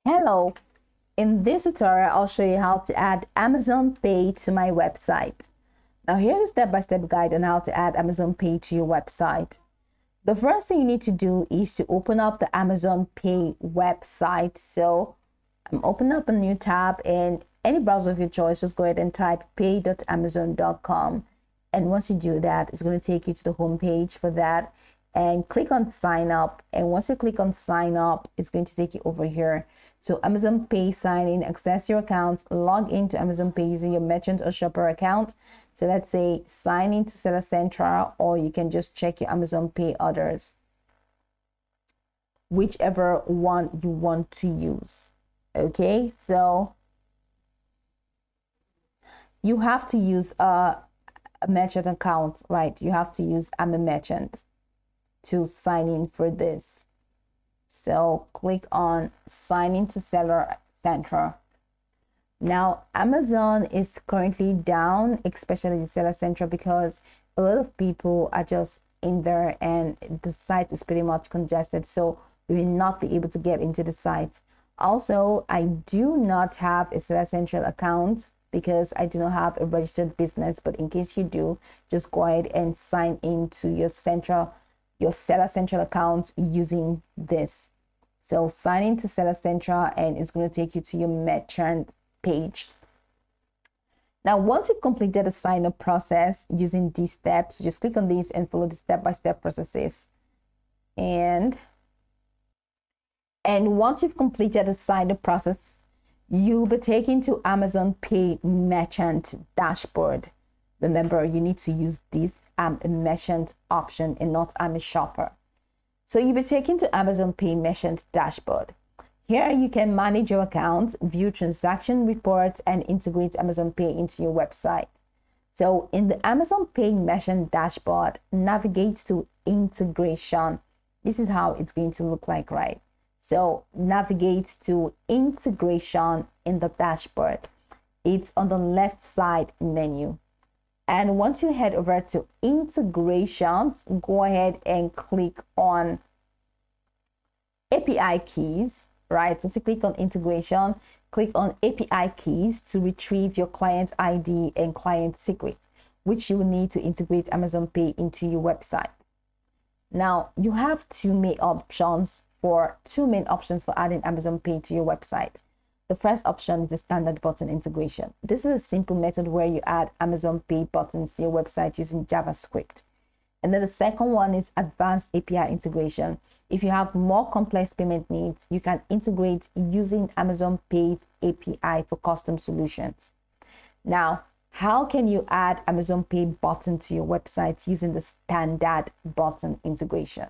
Hello, in this tutorial, I'll show you how to add Amazon Pay to my website. Now, here's a step-by-step guide on how to add Amazon Pay to your website. The first thing you need to do is to open up the Amazon Pay website. So I'm opening up a new tab in any browser of your choice. Just go ahead and type pay.amazon.com. And once you do that, it's going to take you to the home page for that. And click on sign up. And once you click on sign up, it's going to take you over here. So Amazon Pay sign in, access your account, log into Amazon Pay using your merchant or shopper account. So let's say sign into Seller Central, or you can just check your Amazon Pay orders, whichever one you want to use. Okay, so you have to use a merchant account, right? You have to use I'm a merchant to sign in for this. So click on sign into Seller Central. Now Amazon is currently down, especially the Seller Central, because a lot of people are just in there and the site is pretty much congested, so we will not be able to get into the site. Also, I do not have a Seller Central account because I do not have a registered business, but in case you do, just go ahead and sign into your Seller Central account using this. So sign into Seller Central and it's going to take you to your merchant page. Now, once you've completed the sign up process using these steps, just click on these and follow the step-by-step processes. And once you've completed the sign up process, you'll be taken to Amazon Pay merchant dashboard. Remember, you need to use this I'm a merchant option and not I'm a shopper. So you'll be taken to Amazon Pay merchant dashboard. Here you can manage your accounts, view transaction reports, and integrate Amazon Pay into your website. So in the Amazon Pay merchant dashboard, navigate to integration. This is how it's going to look like, right? So navigate to integration in the dashboard. It's on the left side menu. And once you head over to integrations, go ahead and click on API keys, right? Once you click on integration, click on API keys to retrieve your client ID and client secret, which you will need to integrate Amazon Pay into your website. Now, you have two main options for adding Amazon Pay to your website. The first option is the standard button integration. This is a simple method where you add Amazon Pay buttons to your website using JavaScript. And then the second one is advanced API integration. If you have more complex payment needs, you can integrate using Amazon Pay's API for custom solutions. Now, how can you add Amazon Pay button to your website using the standard button integration?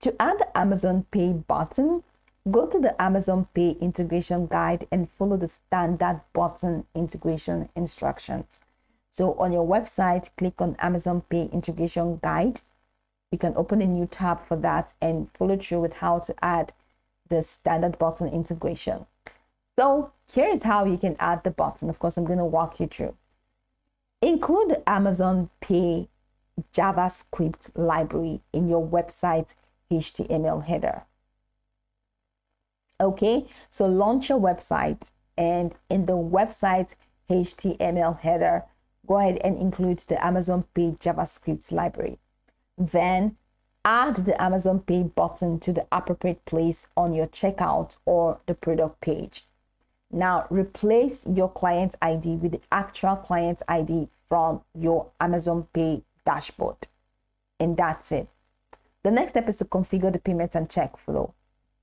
To add the Amazon Pay button, go to the Amazon Pay integration guide and follow the standard button integration instructions. So on your website, click on Amazon Pay integration guide. You can open a new tab for that and follow through with how to add the standard button integration. So here is how you can add the button. Of course, I'm going to walk you through. Include the Amazon Pay JavaScript library in your website HTML header. Okay, so launch your website, and in the website HTML header, go ahead and include the Amazon Pay JavaScript library. Then add the Amazon Pay button to the appropriate place on your checkout or the product page. Now replace your client ID with the actual client ID from your Amazon Pay dashboard. And that's it. The next step is to configure the payment and check flow.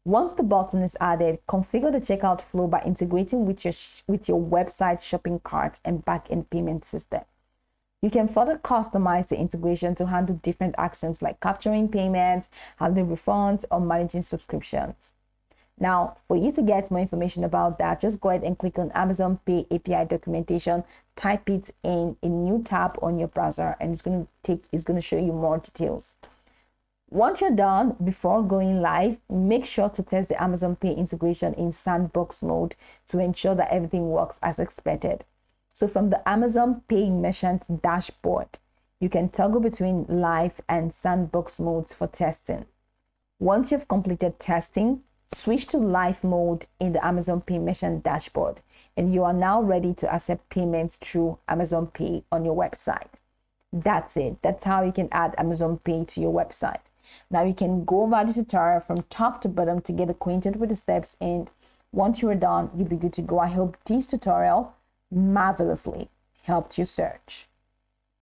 Once the button is added, configure the checkout flow by integrating with your website shopping cart and backend payment system. You can further customize the integration to handle different actions like capturing payments, handling refunds, or managing subscriptions. Now, for you to get more information about that, just go ahead and click on Amazon Pay API documentation, type it in a new tab on your browser, and it's going to show you more details. Once you're done, before going live, make sure to test the Amazon Pay integration in sandbox mode to ensure that everything works as expected. So from the Amazon Pay merchant dashboard, you can toggle between live and sandbox modes for testing. Once you've completed testing, Switch to live mode in the Amazon Pay merchant dashboard, and you are now ready to accept payments through Amazon Pay on your website. That's it. That's how you can add Amazon Pay to your website. Now you can go over the tutorial from top to bottom to get acquainted with the steps, and once you are done, you'll be good to go. I hope this tutorial marvelously helped you search.